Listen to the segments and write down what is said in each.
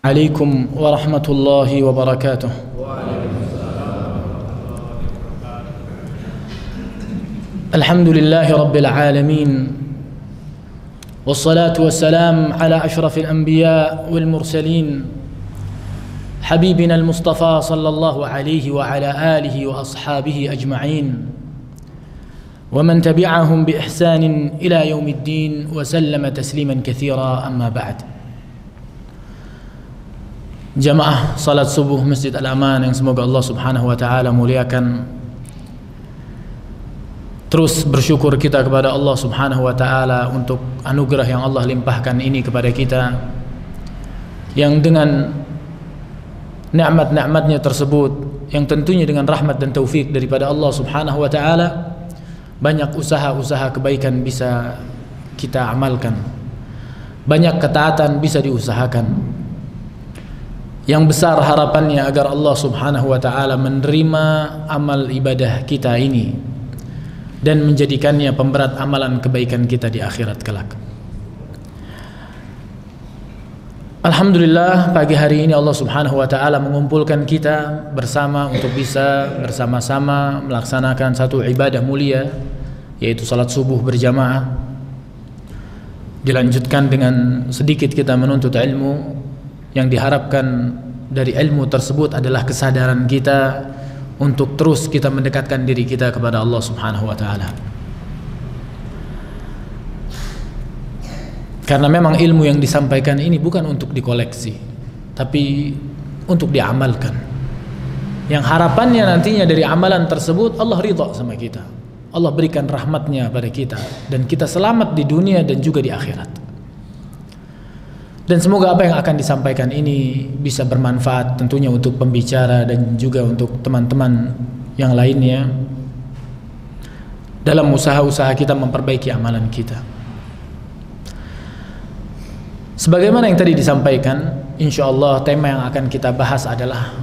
عليكم ورحمة الله وبركاته. الحمد لله رب العالمين، والصلاة والسلام على أشرف الأنبياء والمرسلين، حبيبنا المصطفى صلى الله عليه وعلى آله وأصحابه أجمعين، ومن تبعهم بإحسان إلى يوم الدين وسلم تسليما كثيرا. أما بعد. Jamaah salat subuh Masjid Al-Aman yang semoga Allah Subhanahu wa taala muliakan. Terus bersyukur kita kepada Allah Subhanahu wa taala untuk anugerah yang Allah limpahkan ini kepada kita, yang dengan nikmat-nikmatnya tersebut, yang tentunya dengan rahmat dan taufik daripada Allah Subhanahu wa taala, banyak usaha-usaha kebaikan bisa kita amalkan, banyak ketaatan bisa diusahakan. Yang besar harapannya agar Allah Subhanahu wa taala menerima amal ibadah kita ini dan menjadikannya pemberat amalan kebaikan kita di akhirat kelak. Alhamdulillah, pagi hari ini Allah Subhanahu wa taala mengumpulkan kita bersama untuk bisa bersama-sama melaksanakan satu ibadah mulia, yaitu salat subuh berjamaah. Dilanjutkan dengan sedikit kita menuntut ilmu, yang diharapkan dari ilmu tersebut adalah kesadaran kita untuk terus kita mendekatkan diri kita kepada Allah Subhanahu wa taala. Karena memang ilmu yang disampaikan ini bukan untuk dikoleksi, tapi untuk diamalkan. Yang harapannya nantinya dari amalan tersebut Allah ridha sama kita, Allah berikan rahmatnya pada kita, dan kita selamat di dunia dan juga di akhirat. Dan semoga apa yang akan disampaikan ini bisa bermanfaat tentunya untuk pembicara dan juga untuk teman-teman yang lainnya dalam usaha-usaha kita memperbaiki amalan kita. Sebagaimana yang tadi disampaikan, insyaallah tema yang akan kita bahas adalah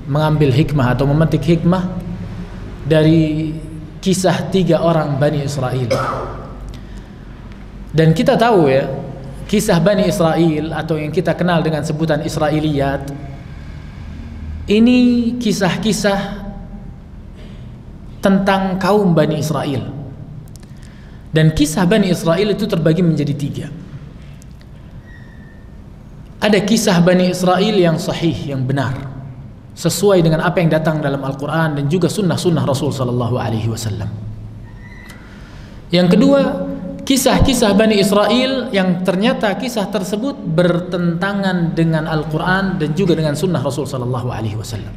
mengambil hikmah atau memetik hikmah dari kisah 3 orang Bani Israel. Dan kita tahu ya, kisah Bani Israel atau yang kita kenal dengan sebutan Israiliyat, ini kisah-kisah tentang kaum Bani Israel. Dan kisah Bani Israel itu terbagi menjadi 3. Ada kisah Bani Israel yang sahih, yang benar, sesuai dengan apa yang datang dalam Al-Quran dan juga sunnah-sunnah Rasul Sallallahu Alaihi Wasallam. Yang kedua, kisah-kisah Bani Israel yang ternyata kisah tersebut bertentangan dengan Al-Quran dan juga dengan sunnah Rasul Sallallahu Alaihi Wasallam.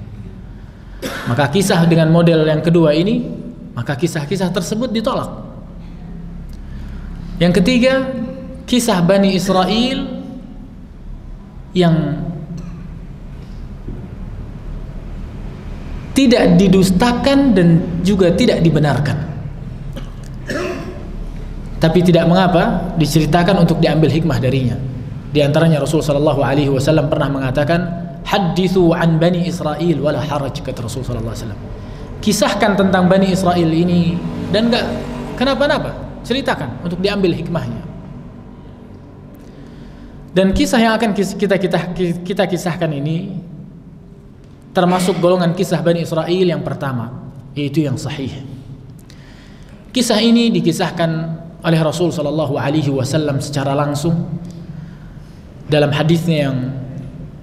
Maka kisah dengan model yang kedua ini, maka kisah-kisah tersebut ditolak. Yang ketiga, kisah Bani Israel yang tidak didustakan dan juga tidak dibenarkan, tapi tidak mengapa diceritakan untuk diambil hikmah darinya. Di antaranya Rasul sallallahu alaihi wasallam pernah mengatakan, "Haditsu an Bani Israil wala haraj," kata Rasul sallallahu alaihi wasallam. Kisahkan tentang Bani Israel ini dan enggak kenapa-napa, ceritakan untuk diambil hikmahnya. Dan kisah yang akan kita kisahkan ini termasuk golongan kisah Bani Israel yang pertama, yaitu yang sahih. Kisah ini dikisahkan oleh Rasul sallallahu alaihi wasallam secara langsung dalam hadisnya yang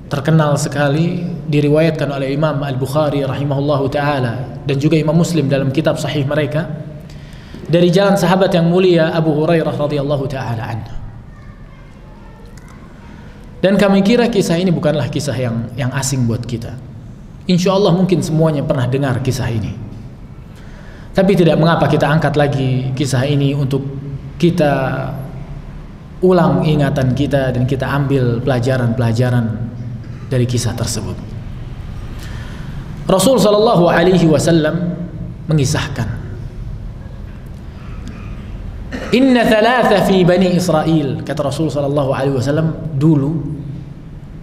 terkenal sekali, diriwayatkan oleh Imam Al-Bukhari rahimahullahu taala dan juga Imam Muslim dalam kitab sahih mereka, dari jalan sahabat yang mulia Abu Hurairah radhiyallahu taala anhu. Dan kami kira kisah ini bukanlah kisah yang asing buat kita. Insyaallah mungkin semuanya pernah dengar kisah ini. Tapi tidak mengapa kita angkat lagi kisah ini untuk kita ulang ingatan kita dan kita ambil pelajaran-pelajaran dari kisah tersebut. Rasul sallallahu alaihi wasallam mengisahkan, "Inna thalatha fi Bani Israel," kata Rasul sallallahu alaihi wasallam, dulu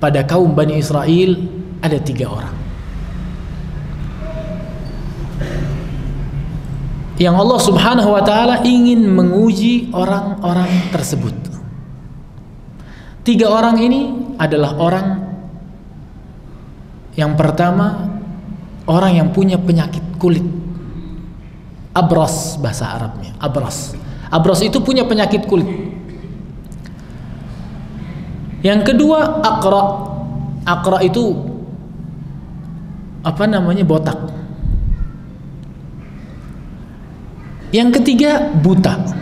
pada kaum Bani Israel ada 3 orang yang Allah Subhanahu wa taala ingin menguji orang-orang tersebut. 3 orang ini adalah orang Yang pertama, orang yang punya penyakit kulit. Abras bahasa Arabnya, abras. Abras itu punya penyakit kulit. Yang kedua, aqra. Aqra itu botak. Yang ketiga, buta.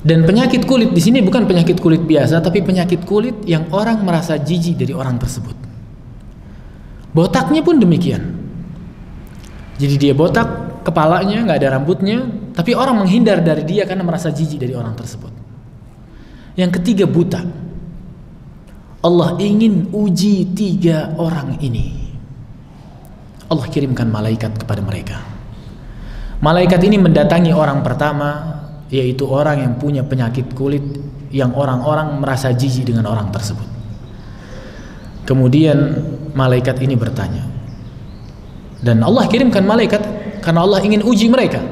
Dan penyakit kulit di sini bukan penyakit kulit biasa, tapi penyakit kulit yang orang merasa jijik dari orang tersebut. Botaknya pun demikian. Jadi dia botak, kepalanya nggak ada rambutnya, tapi orang menghindar dari dia karena merasa jijik dari orang tersebut. Yang ketiga, buta. Allah ingin uji 3 orang ini. Allah kirimkan malaikat kepada mereka. Malaikat ini mendatangi orang pertama, yaitu orang yang punya penyakit kulit yang orang-orang merasa jijik dengan orang tersebut. Kemudian malaikat ini bertanya, dan Allah kirimkan malaikat karena Allah ingin uji mereka.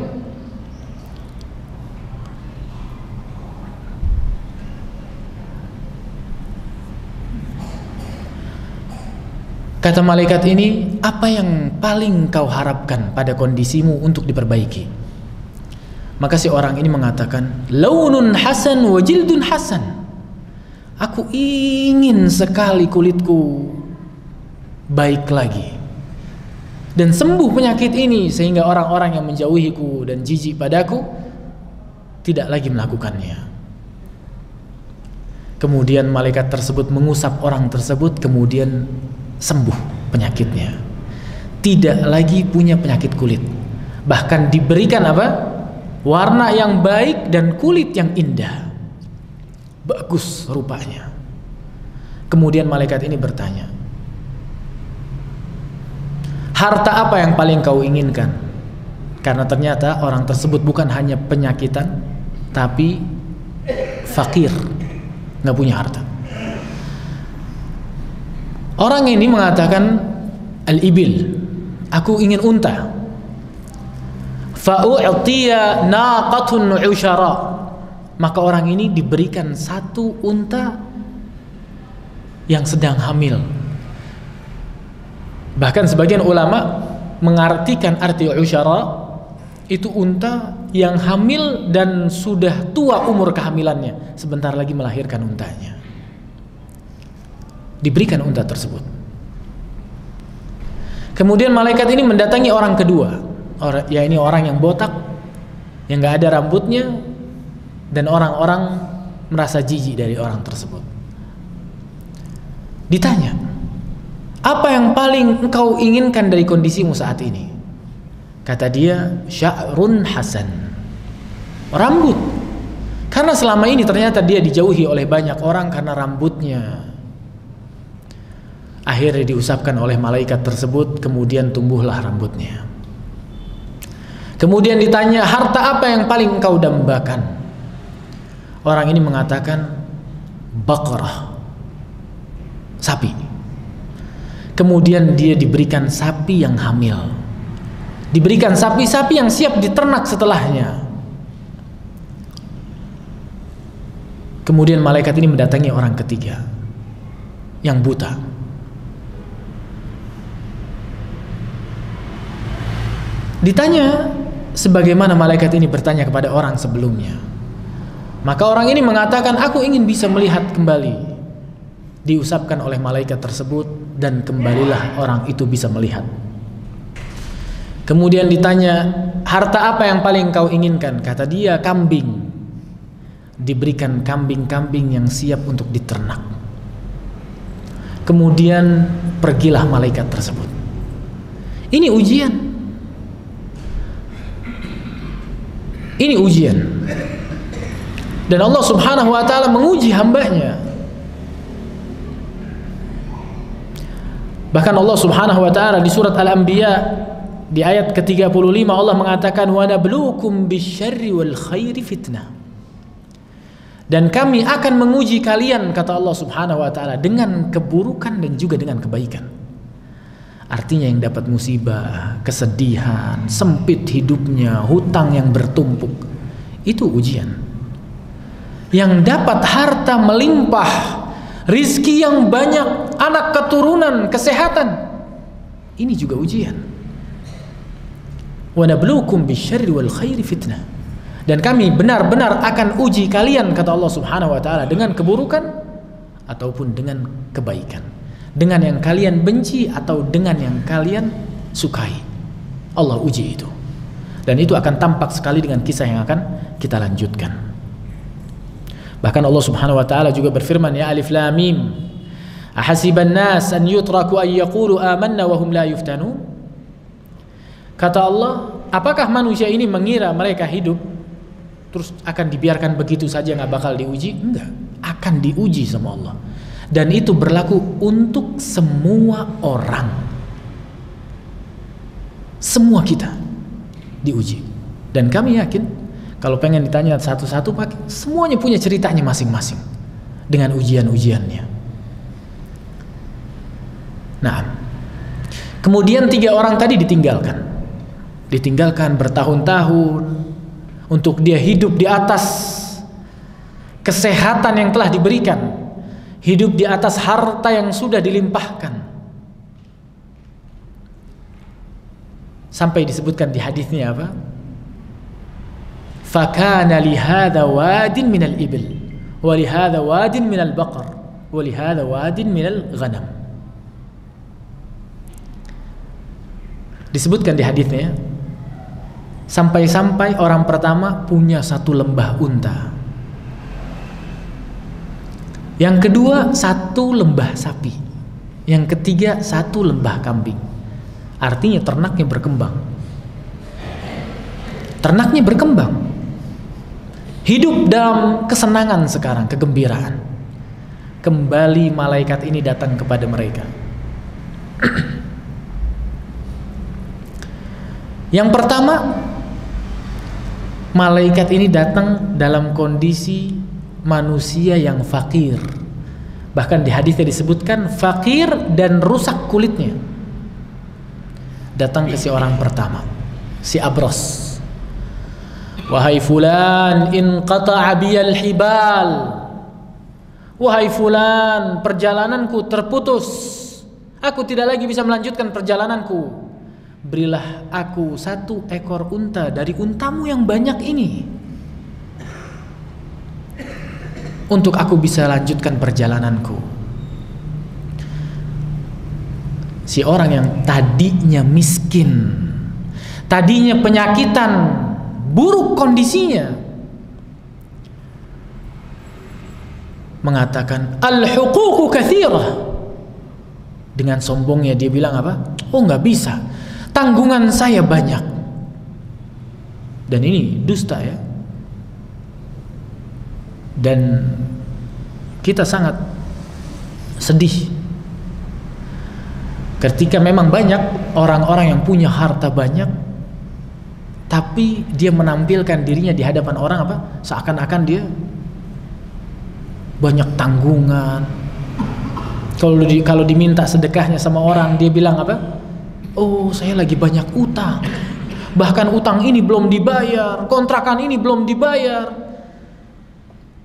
Kata malaikat ini, apa yang paling kau harapkan pada kondisimu untuk diperbaiki? Maka si orang ini mengatakan, launun hasan wa jildun hasan. Aku ingin sekali kulitku baik lagi dan sembuh penyakit ini, sehingga orang-orang yang menjauhiku dan jijik padaku tidak lagi melakukannya. Kemudian malaikat tersebut mengusap orang tersebut, kemudian sembuh penyakitnya. Tidak lagi punya penyakit kulit. Bahkan diberikan apa? Warna yang baik dan kulit yang indah. Bagus rupanya. Kemudian malaikat ini bertanya, harta apa yang paling kau inginkan? Karena ternyata orang tersebut bukan hanya penyakitan, tapi fakir, nggak punya harta. Orang ini mengatakan, al-ibil, aku ingin unta. Fa'u'tiya naqatun usyara. Maka orang ini diberikan 1 unta yang sedang hamil. Bahkan sebagian ulama mengartikan arti usyara itu unta yang hamil dan sudah tua umur kehamilannya, sebentar lagi melahirkan untanya. Diberikan unta tersebut. Kemudian malaikat ini mendatangi orang kedua, yaitu orang yang botak, yang nggak ada rambutnya, dan orang-orang merasa jijik dari orang tersebut. Ditanya, apa yang paling engkau inginkan dari kondisimu saat ini? Kata dia, sya'run hasan, rambut. Karena selama ini ternyata dia dijauhi oleh banyak orang karena rambutnya. Akhirnya diusapkan oleh malaikat tersebut, kemudian tumbuhlah rambutnya. Kemudian ditanya, harta apa yang paling engkau dambakan? Orang ini mengatakan, baqarah, sapi. Kemudian dia diberikan sapi yang hamil, diberikan sapi-sapi yang siap diternak setelahnya. Kemudian malaikat ini mendatangi orang ketiga yang buta. Ditanya sebagaimana malaikat ini bertanya kepada orang sebelumnya. Maka orang ini mengatakan, aku ingin bisa melihat kembali. Diusapkan oleh malaikat tersebut dan kembalilah orang itu bisa melihat. Kemudian ditanya, harta apa yang paling kau inginkan? Kata dia, kambing. Diberikan kambing-kambing yang siap untuk diternak. Kemudian pergilah malaikat tersebut. Ini ujian. Ini ujian. Dan Allah Subhanahu wa ta'ala menguji hambanya. Bahkan Allah Subhanahu wa ta'ala di surat Al-Anbiya di ayat ke-35 Allah mengatakan, wa nabluukum bisyarri wal khairi fitnah. Dan kami akan menguji kalian, kata Allah Subhanahu wa ta'ala, dengan keburukan dan juga dengan kebaikan. Artinya yang dapat musibah, kesedihan, sempit hidupnya, hutang yang bertumpuk, itu ujian. Yang dapat harta melimpah, rizki yang banyak, anak keturunan, kesehatan. Ini juga ujian. Wa nabluukum bisyarri wal khairi fitnah. Dan kami benar-benar akan uji kalian, kata Allah Subhanahu wa taala, dengan keburukan ataupun dengan kebaikan. Dengan yang kalian benci atau dengan yang kalian sukai. Allah uji itu. Dan itu akan tampak sekali dengan kisah yang akan kita lanjutkan. Bahkan Allah Subhanahu wa taala juga berfirman, ya alif lam mim, ahasiban nas an yutraku an yaqulu amanna wa hum la yuftanun. Kata Allah, apakah manusia ini mengira mereka hidup terus akan dibiarkan begitu saja, nggak bakal diuji? Enggak, akan diuji sama Allah. Dan itu berlaku untuk semua orang. Semua kita diuji. Dan kami yakin kalau pengen ditanya satu-satu, semuanya punya ceritanya masing-masing dengan ujian-ujiannya. Nah, kemudian 3 orang tadi ditinggalkan bertahun-tahun untuk dia hidup di atas kesehatan yang telah diberikan, hidup di atas harta yang sudah dilimpahkan. Sampai disebutkan di hadisnya apa? Fakana lihada wadin minal ibil, wa lihada wadin minal baqar, wa lihada wadin minal ghanam. Disebutkan di hadisnya, sampai-sampai orang pertama punya 1 lembah unta, yang kedua 1 lembah sapi, yang ketiga 1 lembah kambing. Artinya ternaknya berkembang. Ternaknya berkembang. Hidup dalam kesenangan sekarang, kegembiraan. Kembali malaikat ini datang kepada mereka. Yang pertama, malaikat ini datang dalam kondisi manusia yang fakir. Bahkan di hadisnya disebutkan fakir dan rusak kulitnya. Datang ke si orang pertama, si Abros. Wahai fulan, inqata'a biyal hibal. Wahai fulan, perjalananku terputus. Aku tidak lagi bisa melanjutkan perjalananku. Berilah aku 1 ekor unta dari untamu yang banyak ini, untuk aku bisa lanjutkan perjalananku. Si orang yang tadinya miskin, tadinya penyakitan, buruk kondisinya, mengatakan al-huququ katsirah. Dengan sombongnya dia bilang apa? Oh, nggak bisa, tanggungan saya banyak. Dan ini dusta ya. Dan kita sangat sedih ketika memang banyak orang-orang yang punya harta banyak, tapi dia menampilkan dirinya di hadapan orang apa? Seakan-akan dia banyak tanggungan. Kalau diminta sedekahnya sama orang, dia bilang apa? Oh, saya lagi banyak utang. Bahkan utang ini belum dibayar, kontrakan ini belum dibayar.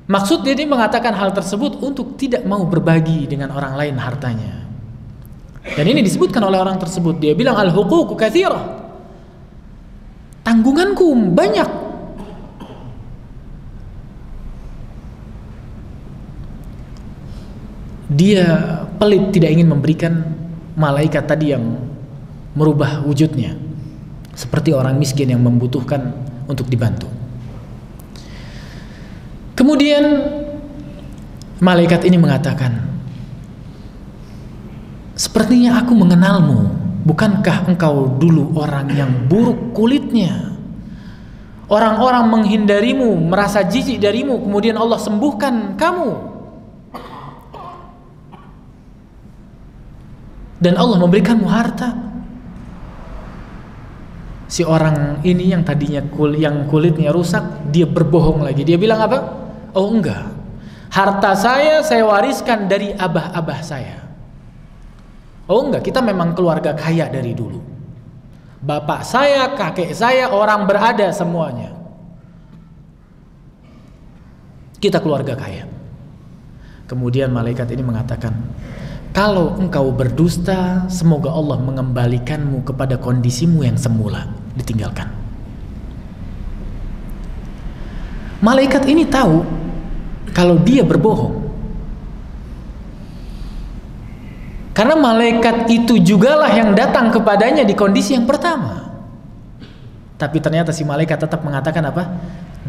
Maksud dia mengatakan hal tersebut untuk tidak mau berbagi dengan orang lain hartanya. Dan ini disebutkan oleh orang tersebut. Dia bilang al-huququ katsirah. Tanggunganku banyak. Dia pelit, tidak ingin memberikan malaikat tadi yang merubah wujudnya seperti orang miskin yang membutuhkan untuk dibantu. Kemudian malaikat ini mengatakan, sepertinya aku mengenalmu. Bukankah engkau dulu orang yang buruk kulitnya? Orang-orang menghindarimu, merasa jijik darimu, kemudian Allah sembuhkan kamu. Dan Allah memberikanmu harta. Si orang ini yang tadinya kulitnya rusak, dia berbohong lagi. Dia bilang apa? Oh enggak, harta saya wariskan dari abah-abah saya. Oh enggak, kita memang keluarga kaya dari dulu. Bapak saya, kakek saya, orang berada semuanya. Kita keluarga kaya. Kemudian malaikat ini mengatakan, kalau engkau berdusta, semoga Allah mengembalikanmu kepada kondisimu yang semula. Ditinggalkan. Malaikat ini tahu kalau dia berbohong, karena malaikat itu jugalah yang datang kepadanya di kondisi yang pertama. Tapi ternyata si malaikat tetap mengatakan apa?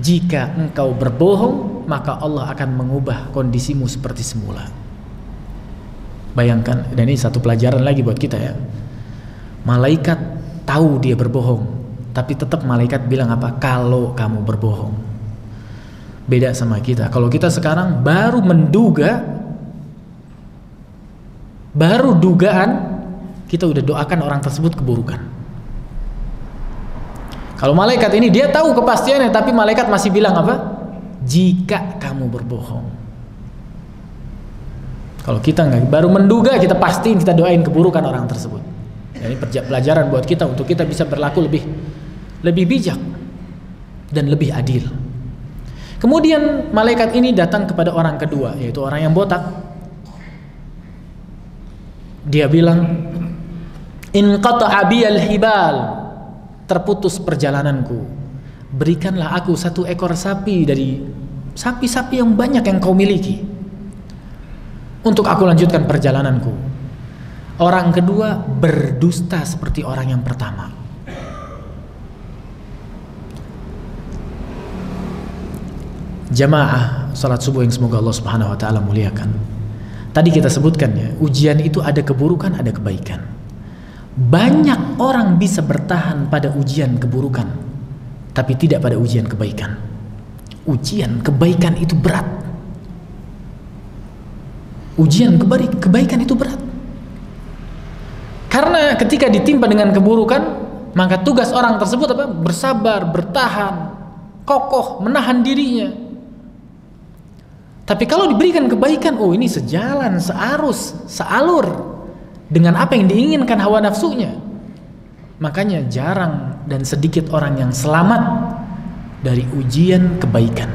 Jika engkau berbohong, maka Allah akan mengubah kondisimu seperti semula. Bayangkan, dan ini satu pelajaran lagi buat kita ya. Malaikat tahu dia berbohong, tapi tetap malaikat bilang apa? Kalau kamu berbohong. Beda sama kita. Kalau kita sekarang baru menduga, baru dugaan, kita udah doakan orang tersebut keburukan. Kalau malaikat ini dia tahu kepastiannya, tapi malaikat masih bilang apa? Jika kamu berbohong. Kalau kita nggak, baru menduga, kita pastiin, kita doain keburukan orang tersebut. Ini pelajaran buat kita untuk kita bisa berlaku lebih bijak dan lebih adil. Kemudian malaikat ini datang kepada orang kedua, yaitu orang yang botak. Dia bilang, inqata'a biyal hibal, terputus perjalananku, berikanlah aku 1 ekor sapi dari sapi-sapi yang banyak yang kau miliki untuk aku lanjutkan perjalananku. Orang kedua berdusta seperti orang yang pertama. Jamaah salat subuh yang semoga Allah Subhanahu wa taala muliakan. Tadi kita sebutkan ya, ujian itu ada keburukan, ada kebaikan. Banyak orang bisa bertahan pada ujian keburukan, tapi tidak pada ujian kebaikan. Ujian kebaikan itu berat. Ujian kebaikan itu berat. Karena ketika ditimpa dengan keburukan, maka tugas orang tersebut apa? Bersabar, bertahan, kokoh, menahan dirinya. Tapi kalau diberikan kebaikan, oh ini sejalan, searus, sealur dengan apa yang diinginkan hawa nafsunya. Makanya jarang dan sedikit orang yang selamat dari ujian kebaikan.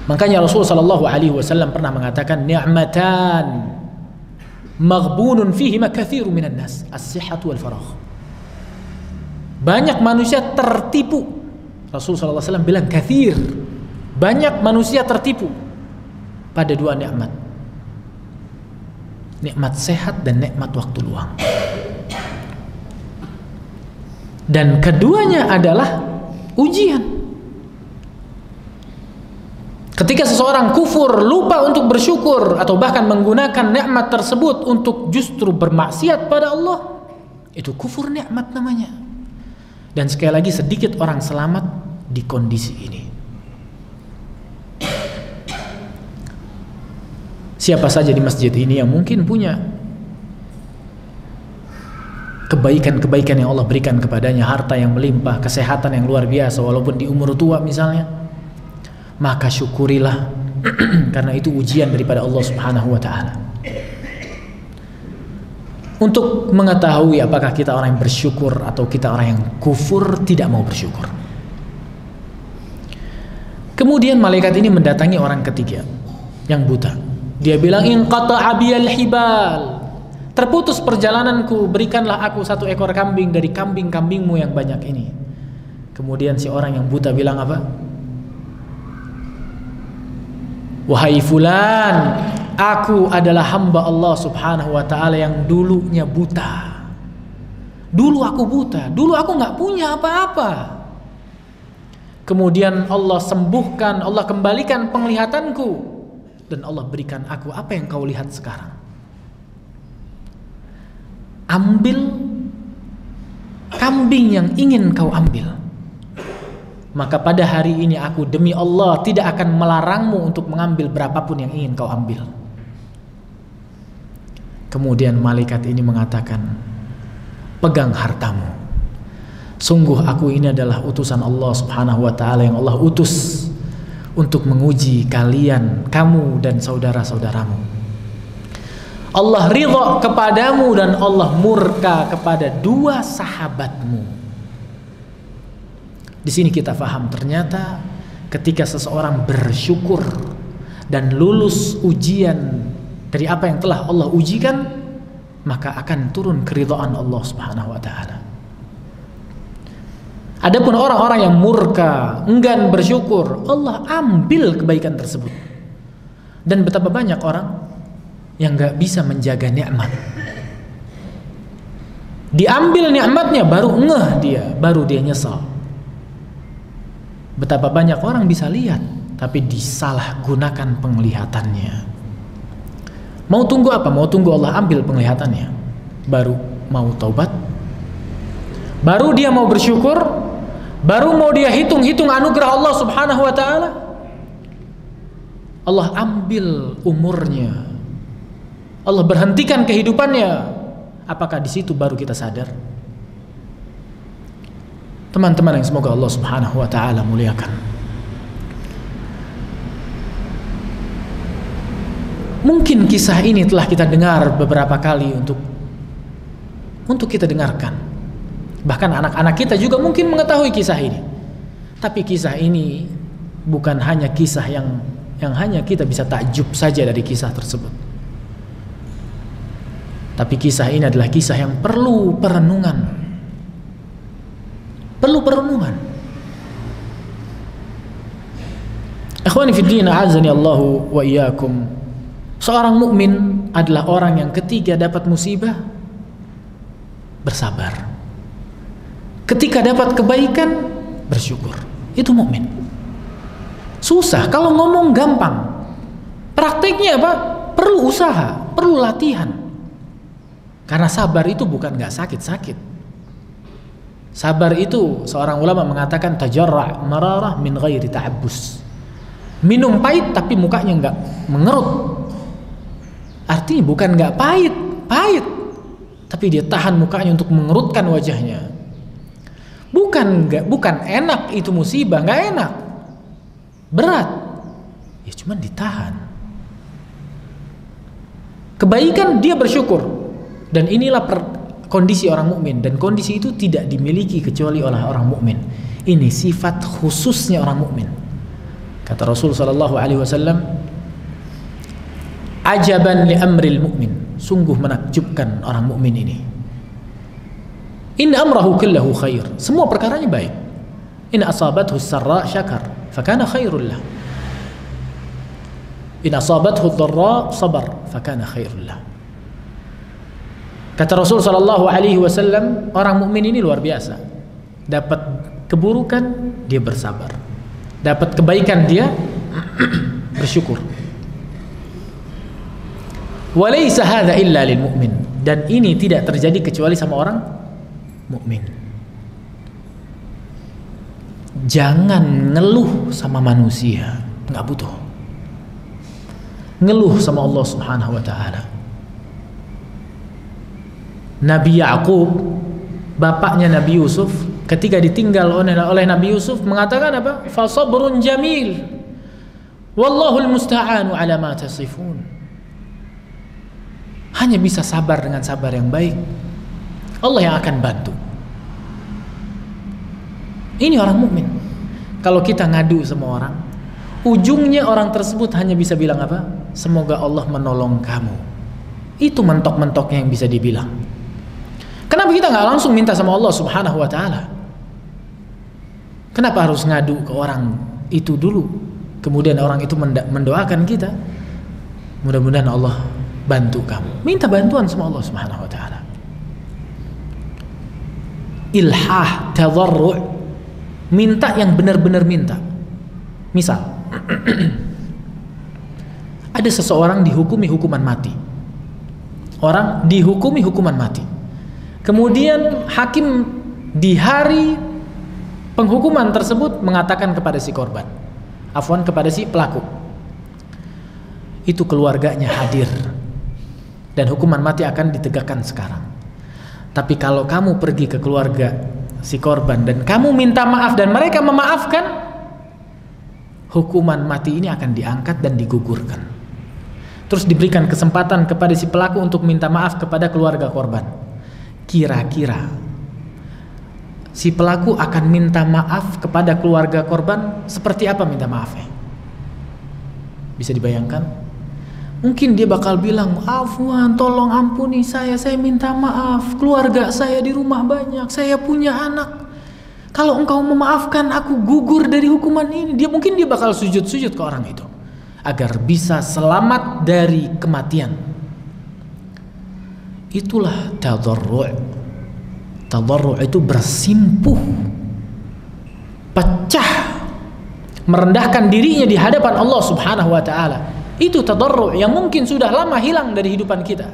Makanya Rasulullah sallallahu alaihi wasallam pernah mengatakan, ni'matan maghbunun fihima katsirun minan nas, as-sihhatu wal faragh. Banyak manusia tertipu. Rasulullah sallallahu alaihi wasallam bilang katsir. Banyak manusia tertipu pada 2 nikmat. Nikmat sehat dan nikmat waktu luang. Dan keduanya adalah ujian. Ketika seseorang kufur, lupa untuk bersyukur, atau bahkan menggunakan nikmat tersebut untuk justru bermaksiat pada Allah, itu kufur nikmat namanya. Dan sekali lagi, sedikit orang selamat di kondisi ini. Siapa saja di masjid ini yang mungkin punya kebaikan-kebaikan yang Allah berikan kepadanya, harta yang melimpah, kesehatan yang luar biasa walaupun di umur tua misalnya, maka syukurilah karena itu ujian daripada Allah Subhanahu wa taala. Untuk mengetahui apakah kita orang yang bersyukur atau kita orang yang kufur, tidak mau bersyukur. Kemudian malaikat ini mendatangi orang ketiga yang buta. Dia bilang, inqata'a biyal hibal, terputus perjalananku, berikanlah aku 1 ekor kambing dari kambing-kambingmu yang banyak ini. Kemudian si orang yang buta bilang apa? Wahai fulan, aku adalah hamba Allah Subhanahu wa ta'ala yang dulunya buta. Dulu aku buta, dulu aku gak punya apa-apa. Kemudian Allah sembuhkan, Allah kembalikan penglihatanku, dan Allah berikan aku apa yang kau lihat sekarang. Ambil kambing yang ingin kau ambil, maka pada hari ini aku demi Allah tidak akan melarangmu untuk mengambil berapapun yang ingin kau ambil. Kemudian malaikat ini mengatakan, pegang hartamu. Sungguh aku ini adalah utusan Allah Subhanahu wa ta'ala yang Allah utus untuk menguji kalian, kamu dan saudara-saudaramu. Allah ridha kepadamu dan Allah murka kepada 2 sahabatmu. Di sini kita faham ternyata ketika seseorang bersyukur dan lulus ujian dari apa yang telah Allah ujikan, maka akan turun keridhaan Allah Subhanahu wa taala. Adapun orang-orang yang murka, enggan bersyukur, Allah ambil kebaikan tersebut. Dan betapa banyak orang yang gak bisa menjaga nikmat. Diambil nikmatnya baru ngeh dia, baru dia nyesal. Betapa banyak orang bisa lihat tapi disalahgunakan penglihatannya. Mau tunggu apa? Mau tunggu Allah ambil penglihatannya, baru mau taubat, baru dia mau bersyukur, baru mau dia hitung-hitung anugerah Allah Subhanahu wa taala. Allah ambil umurnya, Allah berhentikan kehidupannya. Apakah di situ baru kita sadar? Teman-teman yang semoga Allah Subhanahu wa taala muliakan, mungkin kisah ini telah kita dengar beberapa kali untuk kita dengarkan. Bahkan anak-anak kita juga mungkin mengetahui kisah ini. Tapi kisah ini bukan hanya kisah yang hanya kita bisa takjub saja dari kisah tersebut. Tapi kisah ini adalah kisah yang perlu perenungan. Perlu perenungan. Ikhwani fi din, a'azzani Allahu wa iyyakum. Seorang mukmin adalah orang yang ketika dapat musibah bersabar. Ketika dapat kebaikan bersyukur. Itu mukmin. Susah, kalau ngomong gampang. Praktiknya apa? Perlu usaha, perlu latihan. Karena sabar itu bukan gak sakit-sakit. Sabar itu seorang ulama mengatakan tajarra' mararah min ghairi ta'abbus. Minum pahit tapi mukanya gak mengerut. Artinya bukan gak pahit, tapi dia tahan mukanya untuk mengerutkan wajahnya. Bukan enak itu musibah, gak enak, berat, ya cuman ditahan. Kebaikan dia bersyukur, dan inilah kondisi orang mukmin, dan kondisi itu tidak dimiliki kecuali oleh orang mukmin. Ini sifat khususnya orang mukmin. Kata Rasul sallallahu alaihi wasallam, ajaban li amril mu'min, sungguh menakjubkan orang mukmin ini. Inna amrahu kullahu khair, semua perkaranya baik. In asabathu sarra syakar, fakana khairul lah. In asabathu dharra sabar, fakana khairul lah. Kata Rasul sallallahu alaihi wasallam, orang mukmin ini luar biasa. Dapat keburukan dia bersabar, dapat kebaikan dia bersyukur. Walaysa hadza illa lil mu'min, dan ini tidak terjadi kecuali sama orang mukmin. Jangan ngeluh sama manusia, nggak butuh. Ngeluh sama Allah Subhanahu wa taala. Nabi Yaqub, bapaknya Nabi Yusuf, ketika ditinggal oleh Nabi Yusuf mengatakan apa? Fa sabrun jamil, wallahul musta'anu ala ma tasifun. Hanya bisa sabar dengan sabar yang baik, Allah yang akan bantu. Ini orang mukmin. Kalau kita ngadu sama orang, ujungnya orang tersebut hanya bisa bilang apa? Semoga Allah menolong kamu. Itu mentok-mentoknya yang bisa dibilang. Kenapa kita nggak langsung minta sama Allah Subhanahu wa taala? Kenapa harus ngadu ke orang itu dulu? Kemudian orang itu mendoakan kita, mudah-mudahan Allah bantu kamu. Minta bantuan sama Allah Subhanahu wa taala. Ilhah, tadarru', minta yang benar-benar minta. Misal ada seseorang dihukumi hukuman mati. Orang dihukumi hukuman mati. Kemudian hakim di hari penghukuman tersebut mengatakan kepada si korban, kepada si pelaku, itu keluarganya hadir dan hukuman mati akan ditegakkan sekarang. Tapi kalau kamu pergi ke keluarga si korban dan kamu minta maaf dan mereka memaafkan, hukuman mati ini akan diangkat dan digugurkan. Terus diberikan kesempatan kepada si pelaku untuk minta maaf kepada keluarga korban. Kira-kira si pelaku akan minta maaf kepada keluarga korban seperti apa minta maafnya? Bisa dibayangkan? Mungkin dia bakal bilang, "Afwan, tolong ampuni saya minta maaf. Keluarga saya di rumah banyak, saya punya anak. Kalau engkau memaafkan aku gugur dari hukuman ini." Mungkin dia bakal sujud-sujud ke orang itu agar bisa selamat dari kematian. Itulah tadarru'. Tadarru' itu bersimpuh, pecah, merendahkan dirinya di hadapan Allah Subhanahu wa taala. Itu tadarru' yang mungkin sudah lama hilang dari hidupan kita.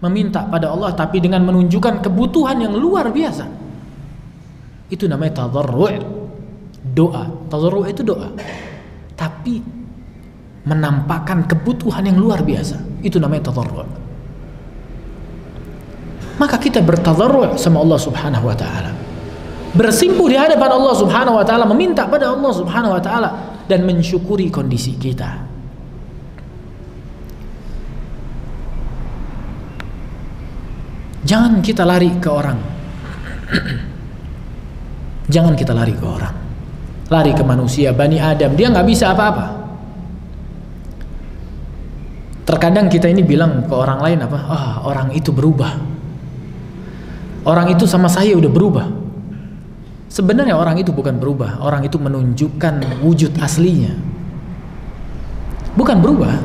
Meminta pada Allah tapi dengan menunjukkan kebutuhan yang luar biasa. Itu namanya tadarru'. Doa. Tadarru' itu doa. Tapi menampakkan kebutuhan yang luar biasa. Itu namanya tadarru'. Maka kita bertadarru' sama Allah Subhanahu wa taala. Bersimpuh di hadapan Allah Subhanahu wa taala, meminta pada Allah Subhanahu wa taala dan mensyukuri kondisi kita. Jangan kita lari ke orang. Jangan kita lari ke orang. Lari ke manusia, Bani Adam, dia nggak bisa apa-apa. Terkadang kita ini bilang ke orang lain apa? Orang itu berubah. Orang itu sama saya udah berubah. Sebenarnya orang itu bukan berubah. Orang itu menunjukkan wujud aslinya. Bukan berubah,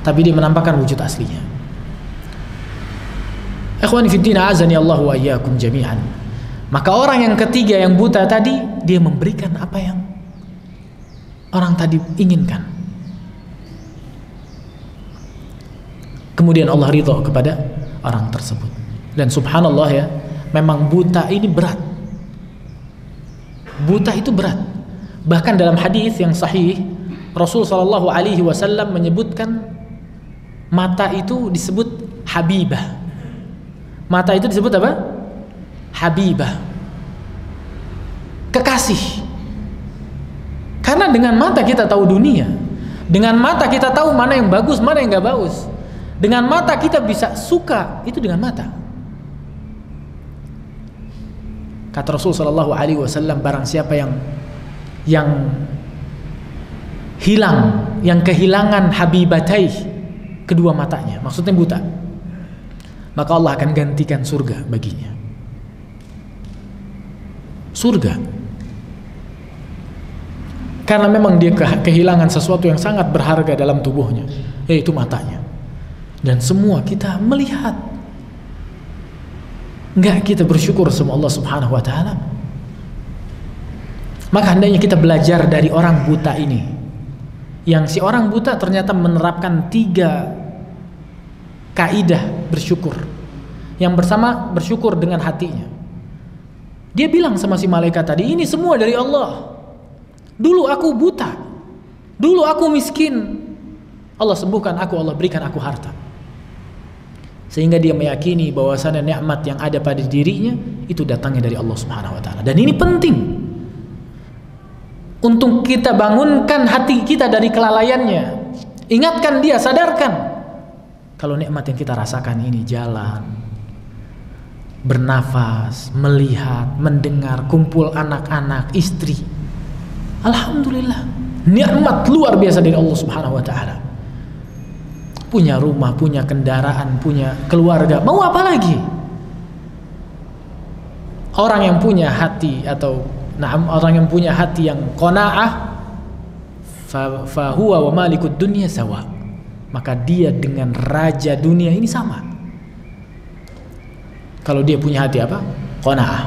tapi dia menampakkan wujud aslinya. Ikhwani fiddin, azani Allah wa iyyakum jami'an. Maka orang yang ketiga yang buta tadi, dia memberikan apa yang orang tadi inginkan. Kemudian Allah ridha kepada orang tersebut. Dan subhanallah ya, memang buta ini berat. Buta itu berat. Bahkan dalam hadis yang sahih, Rasul sallallahu alaihi wasallam menyebutkan mata itu disebut habibah. Mata itu disebut apa? Habibah. Kekasih. Karena dengan mata kita tahu dunia. Dengan mata kita tahu mana yang bagus, mana yang gak bagus. Dengan mata kita bisa suka, itu dengan mata. Kata Rasul sallallahu alaihi wasallam, barang siapa yang hilang, yang kehilangan habibatai, kedua matanya, maksudnya buta, maka Allah akan gantikan surga baginya. Surga. Karena memang dia kehilangan sesuatu yang sangat berharga dalam tubuhnya, yaitu matanya. Dan semua kita melihat. Enggak kita bersyukur sama Allah Subhanahu wa taala. Maka hendaknya kita belajar dari orang buta ini. Yang si orang buta ternyata menerapkan 3 kaidah bersyukur. Yang bersama bersyukur dengan hatinya. Dia bilang sama si malaikat tadi, ini semua dari Allah. Dulu aku buta. Dulu aku miskin. Allah sembuhkan aku, Allah berikan aku harta. Sehingga dia meyakini bahwasannya nikmat yang ada pada dirinya itu datangnya dari Allah Subhanahu wa taala. Dan ini penting untuk kita bangunkan hati kita dari kelalaiannya. Ingatkan dia, sadarkan kalau nikmat yang kita rasakan ini jalan, bernafas, melihat, mendengar, kumpul anak-anak, istri. Alhamdulillah, nikmat luar biasa dari Allah Subhanahu wa taala. Punya rumah, punya kendaraan, punya keluarga, mau apa lagi? Orang yang punya hati orang yang punya hati yang qanaah, fa huwa wa malikud dunya sawa. Maka dia dengan raja dunia ini sama. Kalau dia punya hati apa? Qanaah.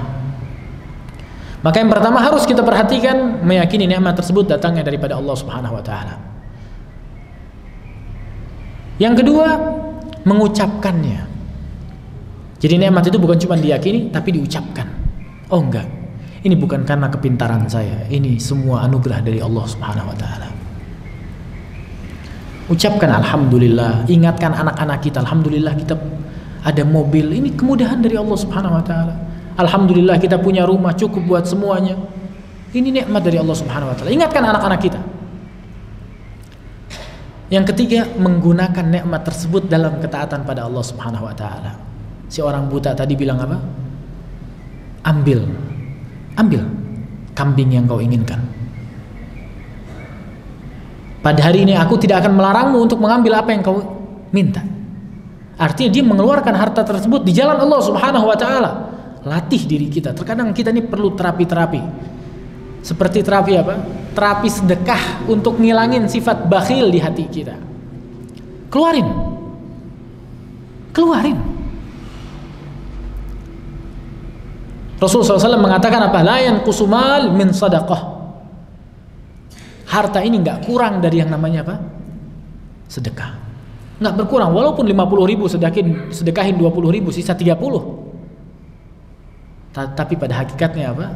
Maka yang pertama harus kita perhatikan, meyakini nikmat tersebut datangnya daripada Allah Subhanahu wa taala. Yang kedua, mengucapkannya. Jadi nikmat itu bukan cuma diyakini, tapi diucapkan. Oh enggak, ini bukan karena kepintaran saya, ini semua anugerah dari Allah Subhanahu wa taala. Ucapkan alhamdulillah, ingatkan anak-anak kita, alhamdulillah kita ada mobil, ini kemudahan dari Allah Subhanahu wa taala. Alhamdulillah kita punya rumah cukup buat semuanya. Ini nikmat dari Allah Subhanahu wa taala. Ingatkan anak-anak kita. Yang ketiga, menggunakan nikmat tersebut dalam ketaatan pada Allah Subhanahu wa taala. Si orang buta tadi bilang apa? Ambil kambing yang kau inginkan. pada hari ini aku tidak akan melarangmu untuk mengambil apa yang kau minta. Artinya dia mengeluarkan harta tersebut di jalan Allah Subhanahu wa taala. Latih diri kita. Terkadang kita ini perlu terapi-terapi. Seperti terapi apa? Terapi sedekah untuk ngilangin sifat bakhil di hati kita. Keluarin. Rasulullah SAW mengatakan apa? La yanqusu mal min sadaqah. Harta ini nggak kurang dari yang namanya apa? Sedekah. Nggak berkurang, walaupun 50.000 sedekahin 20.000, sisa 30. Tapi pada hakikatnya apa?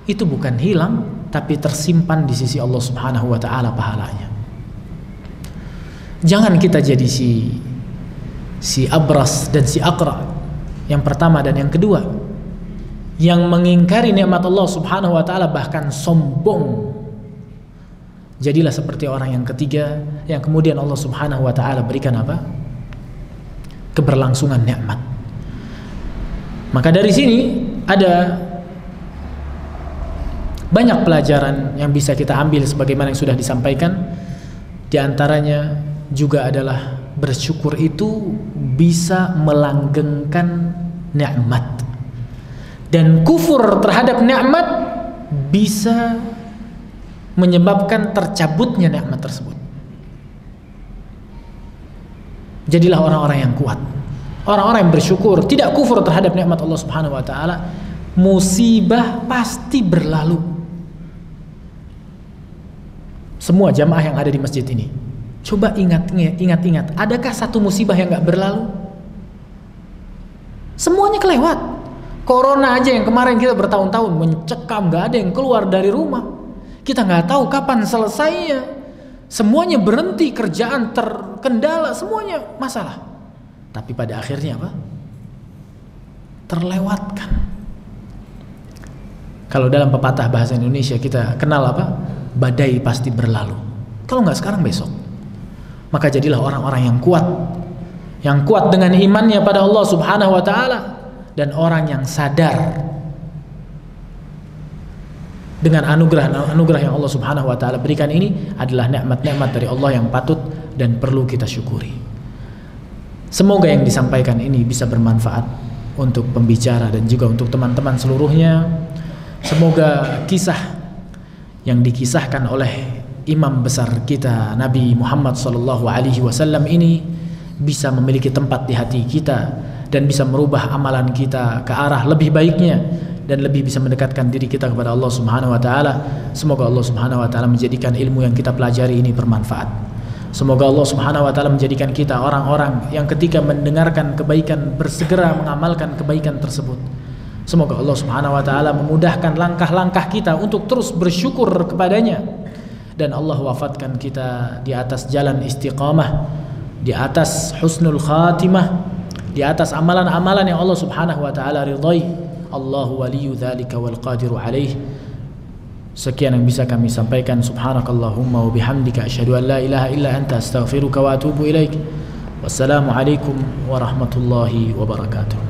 Itu bukan hilang, tapi tersimpan di sisi Allah Subhanahu wa taala pahalanya. Jangan kita jadi si Abras dan si Aqra, yang pertama dan yang kedua, yang mengingkari nikmat Allah Subhanahu wa taala, bahkan sombong. Jadilah seperti orang yang ketiga, yang kemudian Allah Subhanahu wa taala berikan apa? Keberlangsungan nikmat. Maka dari sini ada banyak pelajaran yang bisa kita ambil sebagaimana yang sudah disampaikan. Di antaranya juga adalah bersyukur itu bisa melanggengkan nikmat, dan kufur terhadap nikmat bisa menyebabkan tercabutnya nikmat tersebut. Jadilah orang-orang yang kuat, orang-orang yang bersyukur, tidak kufur terhadap nikmat Allah Subhanahu wa taala. Musibah pasti berlalu. Semua jamaah yang ada di masjid ini, coba ingat, adakah satu musibah yang gak berlalu? Semuanya kelewat. Corona aja yang kemarin kita bertahun-tahun mencekam, gak ada yang keluar dari rumah. Kita gak tahu kapan selesainya. Semuanya berhenti, kerjaan terkendala, semuanya masalah. Tapi pada akhirnya apa? Terlewatkan. Kalau dalam pepatah bahasa Indonesia kita kenal apa? Badai pasti berlalu. Kalau nggak sekarang, besok. Maka jadilah orang-orang yang kuat, dengan imannya pada Allah Subhanahu wa taala, dan orang yang sadar dengan anugerah yang Allah Subhanahu wa taala berikan ini adalah nikmat-nikmat dari Allah yang patut dan perlu kita syukuri. Semoga yang disampaikan ini bisa bermanfaat untuk pembicara dan juga untuk teman-teman seluruhnya. Semoga kisah yang dikisahkan oleh imam besar kita Nabi Muhammad SAW ini bisa memiliki tempat di hati kita dan bisa merubah amalan kita ke arah lebih baiknya dan lebih bisa mendekatkan diri kita kepada Allah Subhanahu wa taala. Semoga Allah Subhanahu wa taala menjadikan ilmu yang kita pelajari ini bermanfaat. Semoga Allah Subhanahu wa taala menjadikan kita orang-orang yang ketika mendengarkan kebaikan bersegera mengamalkan kebaikan tersebut. Semoga Allah Subhanahu wa taala memudahkan langkah-langkah kita untuk terus bersyukur kepadanya, dan Allah wafatkan kita di atas jalan istiqamah, di atas husnul khatimah, di atas amalan-amalan yang Allah Subhanahu wa taala ridhai. Allahu waliyyu dzalika wal qadiru alaih. Sekian yang bisa kami sampaikan. Subhanakallahumma wa bihamdika asyhadu an la ilaha illa anta astaghfiruka wa atubu ilaik. Wassalamu alaikum warahmatullahi wabarakatuh.